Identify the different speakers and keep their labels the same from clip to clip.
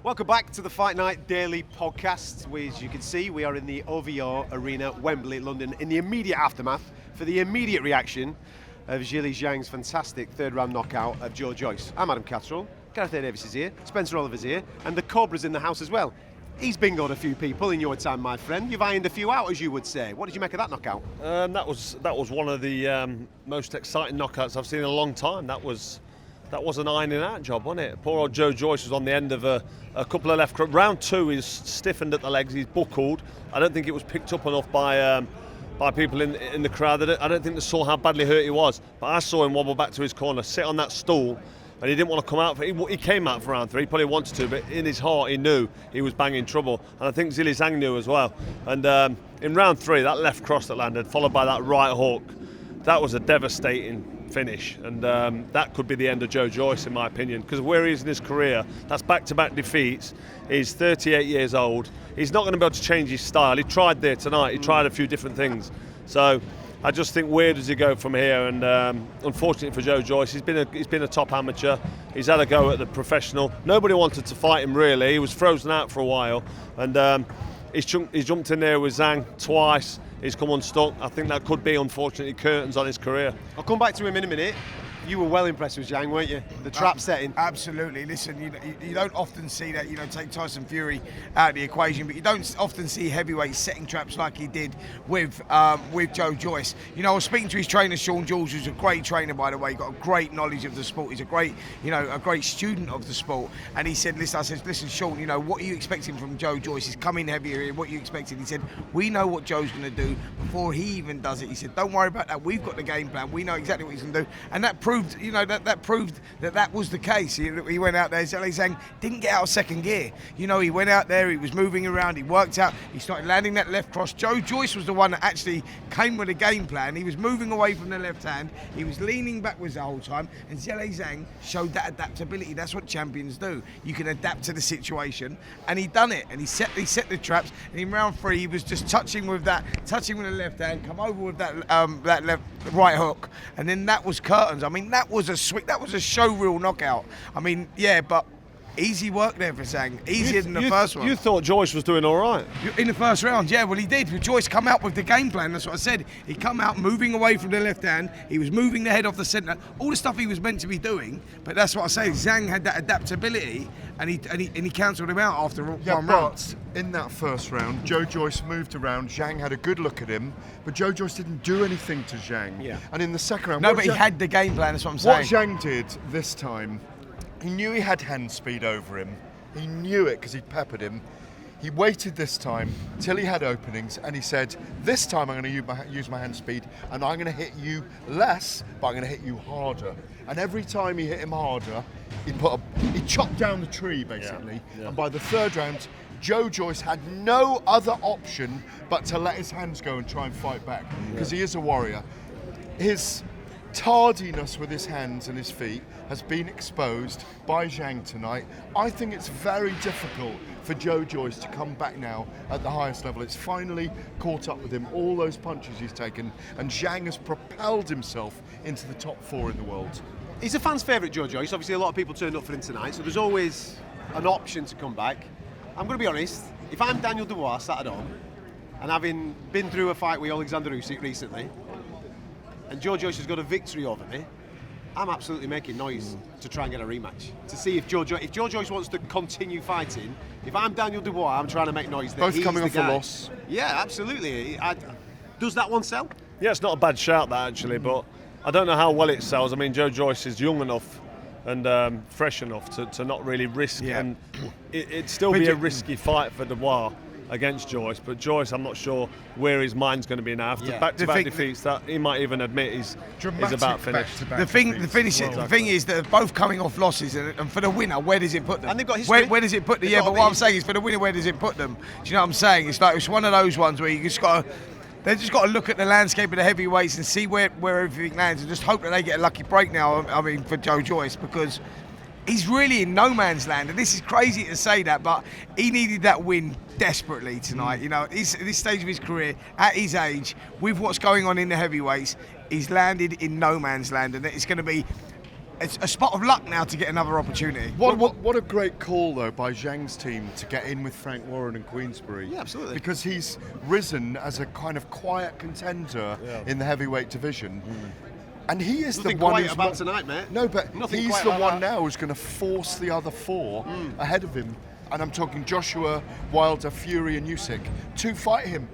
Speaker 1: Welcome back to the Fight Night Daily podcast. As you can see, we are in the OVO Arena, Wembley, London, in the immediate aftermath for the immediate reaction of Zhang's fantastic third-round knockout of Joyce. I'm Adam Catterall, Gareth A. Davis is here, Spencer Oliver's here, and the Cobra's in the house as well. He's bingoed a few people in your time, my friend. You've ironed a few out, as you would say. What did you make of that knockout?
Speaker 2: That was one of the most exciting knockouts I've seen in a long time. That was an ironing out job, wasn't it? Poor old Joyce was on the end of a couple of left. Round two, he's stiffened at the legs, he's buckled. I don't think it was picked up enough by people in the crowd. I don't think they saw how badly hurt he was. But I saw him wobble back to his corner, sit on that stool, and he didn't want to come out. He came out for round three, he probably wanted to, but in his heart he knew he was banging trouble. And I think Zhang knew as well. And in round three, that left cross that landed, followed by that right hook, that was a devastating finish, and that could be the end of Joyce in my opinion, because where he is in his career, that's back-to-back defeats. He's 38 years old. He's not going to be able to change his style. He tried there tonight, he tried a few different things, so I just think where does he go from here? And unfortunately for Joyce, he's been a top amateur. He's had a go at the professional. Nobody wanted to fight him really. He was frozen out for a while, and he's jumped in there with Zhang twice. He's come unstuck. I think that could be, unfortunately, curtains on his career.
Speaker 1: I'll come back to him in a minute. You were well impressed with Zhang, weren't you? The trap setting.
Speaker 3: Absolutely. Listen, you don't often see that. Take Tyson Fury out of the equation, but you don't often see heavyweights setting traps like he did with Joyce. I was speaking to his trainer, Sean Jules, who's a great trainer, by the way. He's got a great knowledge of the sport. He's a great student of the sport. And he said, listen, Sean, what are you expecting from Joyce? He's coming heavier here. What are you expecting? He said, we know what Joe's going to do before he even does it. He said, don't worry about that. We've got the game plan. We know exactly what he's going to do. And that proved that was the case. He went out there, Zhang didn't get out of second gear. He went out there, he was moving around, he worked out, he started landing that left cross. Joyce was the one that actually came with a game plan. He was moving away from the left hand, he was leaning backwards the whole time, and Zhang showed that adaptability. That's what champions do. You can adapt to the situation, and he done it, and he set the traps, and in round three he was just touching with the left hand, come over with that left right hook, and then that was curtains. I mean, that was a showreel knockout. I mean, yeah, but easy work there for Zhang. Easier than the first one.
Speaker 2: You thought Joyce was doing all right?
Speaker 3: In the first round, yeah, well he did. Joyce come out with the game plan, that's what I said. He come out moving away from the left hand, he was moving the head off the centre, all the stuff he was meant to be doing, but that's what I say, Zhang had that adaptability, and he cancelled him out after one round.
Speaker 4: In that first round, Joyce moved around, Zhang had a good look at him, but Joyce didn't do anything to Zhang.
Speaker 1: Yeah.
Speaker 4: And in the second round...
Speaker 3: No, but he had the game plan, that's what I'm saying.
Speaker 4: What Zhang did this time, he knew he had hand speed over him. He knew it because he'd peppered him. He waited this time till he had openings, and he said, this time I'm going to use my hand speed, and I'm going to hit you less, but I'm going to hit you harder. And every time he hit him harder, he chopped down the tree, basically. Yeah. And by the third round, Joyce had no other option but to let his hands go and try and fight back, because he is a warrior. His tardiness with his hands and his feet has been exposed by Zhang tonight. I think it's very difficult for Joyce to come back now at the highest level. It's finally caught up with him, all those punches he's taken, and Zhang has propelled himself into the top 4 in the world.
Speaker 1: He's a fan's favourite, Joyce. Obviously a lot of people turned up for him tonight, so there's always an option to come back. I'm going to be honest, if I'm Daniel Dubois sat at home, and having been through a fight with Alexander Usyk recently, and Joyce has got a victory over me, I'm absolutely making noise to try and get a rematch. To see if Joyce wants to continue fighting, if I'm Daniel Dubois, I'm trying to make noise that
Speaker 4: both
Speaker 1: he's
Speaker 4: coming
Speaker 1: the
Speaker 4: off
Speaker 1: guy.
Speaker 4: a loss.
Speaker 1: Yeah, absolutely. Does that one sell?
Speaker 2: Yeah, it's not a bad shout that actually, but I don't know how well it sells. I mean, Joyce is young enough and fresh enough to not really risk, and it'd still be a risky fight for Dubois against Joyce, but Joyce, I'm not sure where his mind's going to be now. After back-to-back defeats, that he might even admit is about finished.
Speaker 3: The thing is that they're both coming off losses, and for the winner, where does it put them?
Speaker 1: And they've got history.
Speaker 3: Where does it put them? Yeah, but what I'm saying is, for the winner, where does it put them? Do you know what I'm saying? It's one of those ones where you just got to. They've just got to look at the landscape of the heavyweights and see where everything lands, and just hope that they get a lucky break now. I mean, for Joyce, because he's really in no man's land, and this is crazy to say that, but he needed that win desperately tonight. At this stage of his career, at his age, with what's going on in the heavyweights, he's landed in no man's land, and it's going to be it's a spot of luck now to get another opportunity.
Speaker 4: What a great call, though, by Zhang's team to get in with Frank Warren and Queensberry.
Speaker 1: Yeah, absolutely.
Speaker 4: Because he's risen as a kind of quiet contender in the heavyweight division. And he is
Speaker 1: Nothing
Speaker 4: the one
Speaker 1: quiet
Speaker 4: who's
Speaker 1: about tonight, mate.
Speaker 4: No, but
Speaker 1: Nothing
Speaker 4: he's
Speaker 1: quiet
Speaker 4: the
Speaker 1: about
Speaker 4: one
Speaker 1: that.
Speaker 4: now who's going to force the other four ahead of him. And I'm talking Joshua, Wilder, Fury, and Usyk to fight him.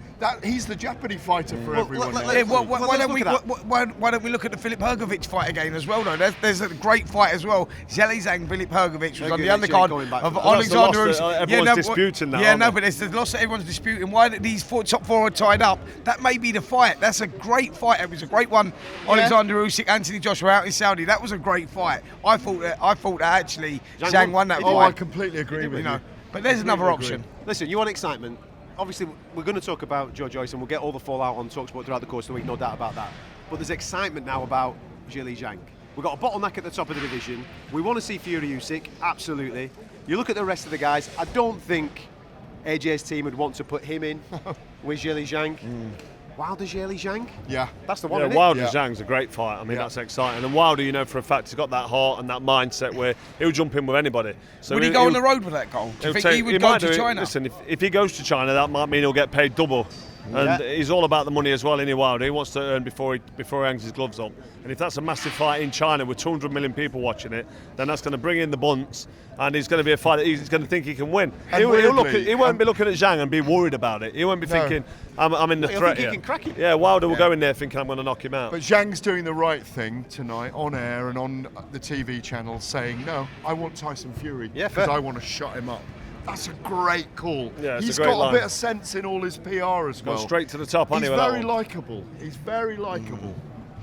Speaker 4: He's the jeopardy fighter for everyone. now.
Speaker 3: Yeah, why don't we look at the Filip Hrgovic fight again as well, though? There's a great fight as well. Zhang, Filip Hrgovic was on the undercard of Alexander Usyk.
Speaker 2: Everyone's disputing that.
Speaker 3: Yeah, no, but there's the loss that everyone's disputing. Why these top four are tied up? That may be the fight. That's a great fight. It was a great one. Alexander Usyk, Anthony Joshua out in Saudi. That was a great fight. I thought that actually Zhang won that fight.
Speaker 4: I completely agree with you.
Speaker 3: But there's another option.
Speaker 1: Listen, you want excitement? Obviously, we're going to talk about Joyce, and we'll get all the fallout on talkSPORT throughout the course of the week, no doubt about that. But there's excitement now about Zhang. We've got a bottleneck at the top of the division. We want to see Fury Usyk, absolutely. You look at the rest of the guys, I don't think AJ's team would want to put him in with Zhang. Wilder Zhang?
Speaker 4: Yeah.
Speaker 1: That's the one,
Speaker 2: Yeah,
Speaker 1: isn't it?
Speaker 2: Wilder Zhang's a great fight. I mean, that's exciting. And Wilder, you know for a fact, he's got that heart and that mindset where he'll jump in with anybody. So
Speaker 3: Would he go on the road with that goal? Do you think he would go to China?
Speaker 2: Listen, if he goes to China, that might mean he'll get paid double. And he's all about the money as well, isn't he, Wilder? He wants to earn before he hangs his gloves on. And if that's a massive fight in China with 200 million people watching it, then that's going to bring in the bunts, and he's going to be a fight that he's going to think he can win. He won't be looking at Zhang and be worried about it. He won't be thinking, I'm in the threat here. Yeah, Wilder will go in there thinking I'm going to knock him out.
Speaker 4: But Zhang's doing the right thing tonight on air and on the TV channel, saying, no, I want Tyson Fury because I want to shut him up. That's a great call.
Speaker 2: Yeah,
Speaker 4: he's got a bit of sense in all his PR as well.
Speaker 2: Gone straight to the top,
Speaker 4: He's
Speaker 2: anyway.
Speaker 4: very likeable. He's very likeable.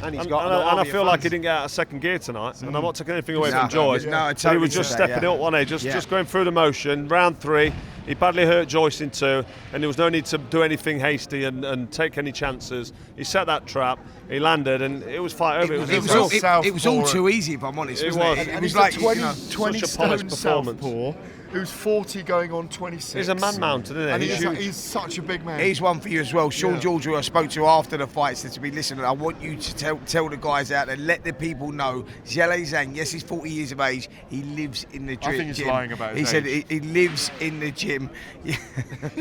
Speaker 1: And
Speaker 2: And I feel like he didn't get out of second gear tonight, and I'm not taking anything away from Joyce. But he was just stepping up, wasn't he? Just going through the motion. Round 3, he badly hurt Joyce in 2, and there was no need to do anything hasty and take any chances. He set that trap, he landed, and it was fight over.
Speaker 3: It was all too easy, if I'm honest.
Speaker 2: It
Speaker 3: wasn't
Speaker 2: was.
Speaker 3: it?
Speaker 4: And
Speaker 3: was
Speaker 4: he's
Speaker 3: like
Speaker 4: 20
Speaker 2: such a polished
Speaker 4: stone
Speaker 2: performance.
Speaker 4: southpaw who's 40 going on 26.
Speaker 2: He's a man-mounted, isn't he?
Speaker 4: And
Speaker 2: He's huge.
Speaker 4: he's such a big man.
Speaker 3: He's one for you as well. Sean George, who I spoke to after the fight, said to me, listen, I want you to tell the guys out there, let the people know, Zhang, yes, he's 40 years of age, he lives in the gym.
Speaker 4: I think he's lying about his
Speaker 3: He said
Speaker 4: age.
Speaker 3: he lives in the gym.
Speaker 1: You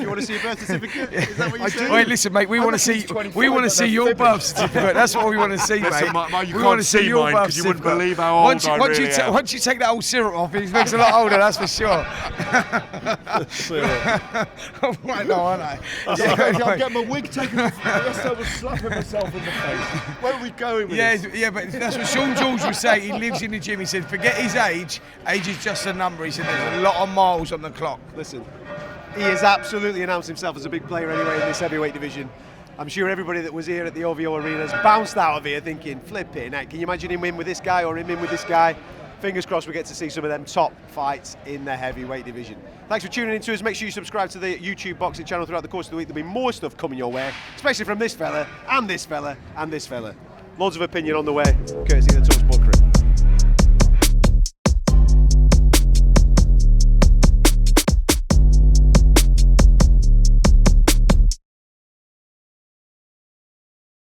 Speaker 1: want to see a birth certificate? Is that what you said?
Speaker 3: Wait, listen, mate, we want to see your birth certificate. That's what we want to see,
Speaker 4: Listen,
Speaker 3: mate.
Speaker 4: you
Speaker 3: We
Speaker 4: can't
Speaker 3: want to
Speaker 4: see
Speaker 3: your
Speaker 4: mine
Speaker 3: birth
Speaker 4: because you wouldn't
Speaker 3: certificate.
Speaker 4: believe how old I really am.
Speaker 3: Once you take that old syrup off, he looks a lot older, that's for sure. Right, no, aren't I?
Speaker 4: I'll get my wig taken off. Yes, I was slapping myself in the face. Where are we going with this?
Speaker 3: Yeah, but that's what Sean George was saying. He lives in the gym. He said, forget his age. Age is just a number. He said, there's a lot of miles on the clock.
Speaker 1: Listen, he has absolutely announced himself as a big player anyway in this heavyweight division. I'm sure everybody that was here at the OVO Arena has bounced out of here thinking, flipping heck, can you imagine him in with this guy or him in with this guy? Fingers crossed we get to see some of them top fights in the heavyweight division. Thanks for tuning in to us. Make sure you subscribe to the YouTube boxing channel throughout the course of the week. There'll be more stuff coming your way, especially from this fella, and this fella, and this fella. Loads of opinion on the way, courtesy of the